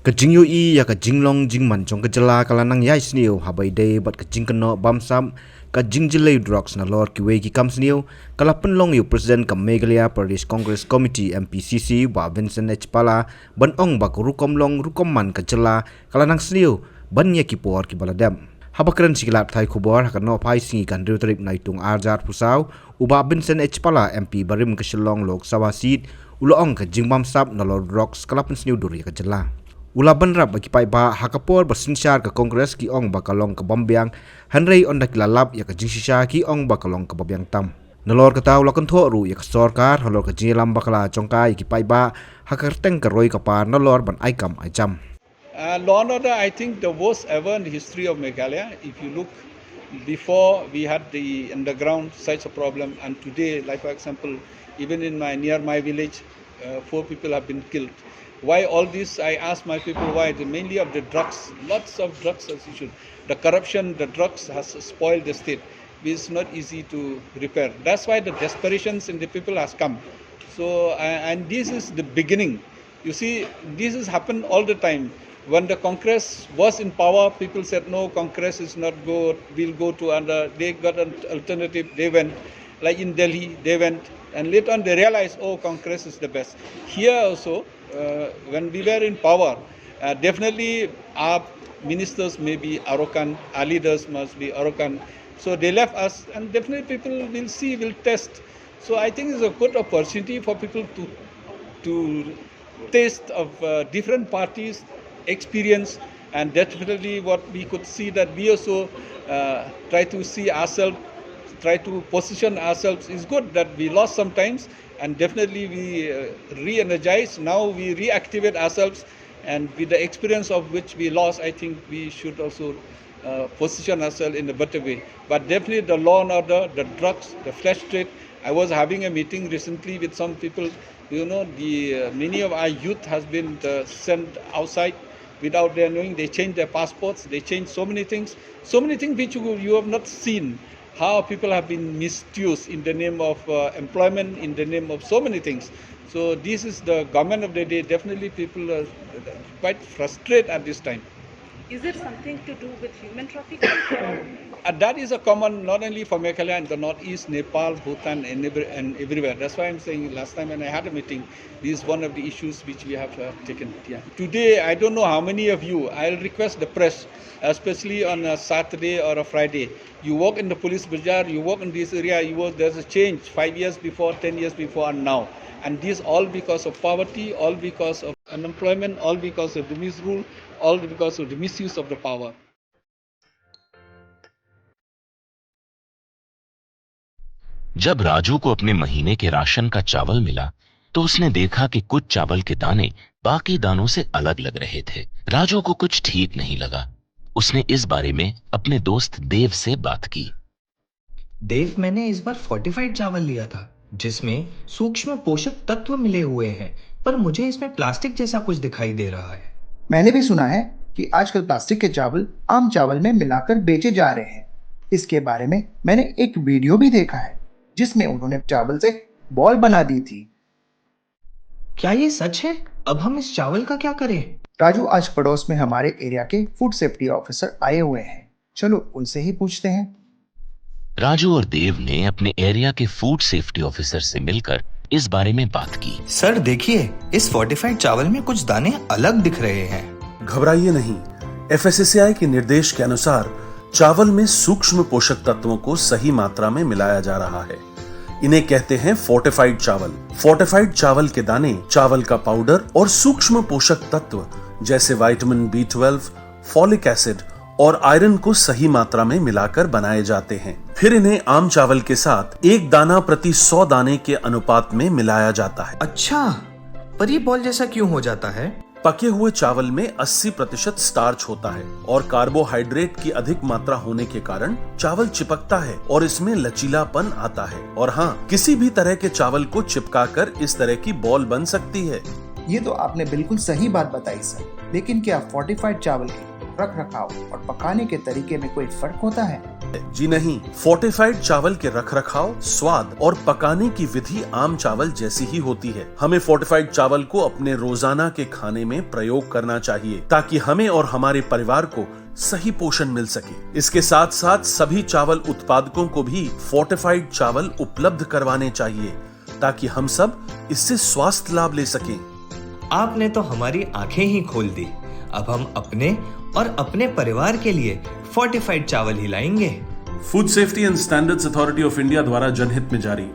Ka jingyo I ya ka jinglong jingman chong ka jala kalanang yai sniu habai day but ka jingkano Bamsap ka Jyllei Drok Nalor Kyrwoh ki kam sniu kala penlong yu President ka Meghalaya Pradesh Congress Committee MPCC ba Vincent H Pala ban ong ba Rukom long Rukom man ka jala kalanang sniu ban ye ki por ki baladam. Habakran sikilat thai khubor hakano phai singi kan riutrip naitung arjat pusau uba Vincent H Pala MP barim ka Shillong Lok Sabha seat uloong ka jing Bamsap Nalor Drok kalapan sniu duri ka jala. Ula banrap bagi pai ba hakapor ba Synshar ka Kongres ki ong bakalong ka Bambyang hanrei on dak lalap ya ka jingshisha ki ong bakalong ka Babyang tam. Nalor ka taw lakon thoru ya ka sorkar halor ka jilam bakala chongkai ki pai ba hakarteng ka roi ka par Nalor ban aikam aicham. Law and order, I think the worst ever in the history of Meghalaya. If you look, before we had the underground such a problem, and today, like for example, even in near my village, 4 people have been killed. Why all this? I ask my people why. Mainly of the drugs. Lots of drugs as issued. The corruption, the drugs has spoiled the state. It's not easy to repair. That's why the desperations in the people has come. So, and this is the beginning. You see, this has happened all the time. When the Congress was in power, people said, no, Congress is not good. We'll go to under. They got an alternative. They went. Like in Delhi, they went. And later on, they realized, oh, Congress is the best. Here also, when we were in power, definitely our ministers may be arrogant, our leaders must be arrogant. So they left us, and definitely people will see, will test. So I think it's a good opportunity for people to taste of different parties' experience, and definitely what we could see that we also try to see ourselves, try to position ourselves. Is good that we lost sometimes, and definitely we re-energize. Now we reactivate ourselves, and with the experience of which we lost, I think we should also position ourselves in a better way. But definitely the law and order, the drugs, the flesh trade. I was having a meeting recently with some people. You know, many of our youth has been sent outside without their knowing. They changed their passports. They changed so many things which you have not seen. How people have been misused in the name of employment, in the name of so many things. So this is the government of the day. Definitely people are quite frustrated at this time. Is it something to do with human trafficking? That is a common, not only for Meghalaya and the northeast, Nepal, Bhutan, and everywhere. That's why I'm saying last time when I had a meeting, this is one of the issues which we have taken. Yeah. Today, I don't know how many of you, I'll request the press, especially on a Saturday or a Friday. You walk in the police bazaar, you walk in this area, there's a change 5 years before, 10 years before, and now. And this all because of poverty, all because of unemployment, all because of the misrule, all because of the misuse of the power. जब राजू को अपने महीने के ration का चावल मिला तो उसने देखा कि कुछ चावल के दाने बाकी दानों से अलग लग रहे थे। राजू को कुछ ठीक नहीं लगा। उसने इस बारे में अपने दोस्त देव से बात की। देव, मैंने इस बार फोर्टिफाइड चावल लिया था जिसमें सूक्ष्म पोषक तत्व मिले हुए हैं, पर मुझे इसमें प्लास्टिक जैसा कुछ दिखाई दे रहा है। मैंने भी सुना है कि आजकल प्लास्टिक के चावल आम चावल में मिलाकर बेचे जा रहे हैं। इसके बारे में मैंने एक वीडियो भी देखा है जिसमें उन्होंने चावल से बॉल बना दी थी। क्या ये सच है? अब हम इस चावल का क्या करें? राजू, आज पड़ोस में हमारे एरिया के फूड सेफ्टी ऑफिसर आए हुए हैं, चलो उनसे ही पूछते हैं। राजू और देव ने अपने एरिया के फूड सेफ्टी ऑफिसर से मिलकर इस बारे में बात की। सर देखिए, इस फोर्टिफाइड चावल में कुछ दाने अलग दिख रहे हैं। घबराइए नहीं, FSSAI के निर्देश के अनुसार चावल में सूक्ष्म पोषक तत्वों को सही मात्रा में मिलाया जा रहा है। इन्हें कहते हैं फोर्टिफाइड चावल। फोर्टिफाइड चावल के दाने चावल का पाउडर और सूक्ष्म पोषक तत्व जैसे विटामिन B12, फॉलिक एसिड और आयरन को सही मात्रा में मिलाकर बनाए जाते हैं। फिर इन्हें आम चावल के साथ 1 दाना प्रति 100 दाने के अनुपात में मिलाया जाता है। अच्छा, पर ये बॉल जैसा क्यों हो जाता है? पके हुए चावल में 80% स्टार्च होता है और कार्बोहाइड्रेट की अधिक मात्रा होने के कारण चावल चिपकता है और इसमें लचीलापन आता है। और हाँ, किसी भी तरह के चावल को चिपकाकर इस तरह की बॉल बन सकती है। ये तो आपने बिल्कुल सही बात बताई सर, लेकिन क्या फोर्टिफाइड चावल के रख रखाव और पकाने के तरीके में कोई फर्क होता है? जी नहीं, फोर्टिफाइड चावल के रखरखाव, स्वाद और पकाने की विधि आम चावल जैसी ही होती है। हमें फोर्टिफाइड चावल को अपने रोजाना के खाने में प्रयोग करना चाहिए ताकि हमें और हमारे परिवार को सही पोषण मिल सके। इसके साथ साथ सभी चावल उत्पादकों को भी फोर्टिफाइड चावल उपलब्ध करवाने चाहिए ताकि हम सब इससे स्वास्थ्य लाभ ले सकें। आपने तो हमारी आंखें ही खोल दी। अब हम अपने और अपने परिवार के लिए फोर्टिफाइड चावल ही लाएंगे। Food safety and standards authority of India द्वारा जनहित में जारी।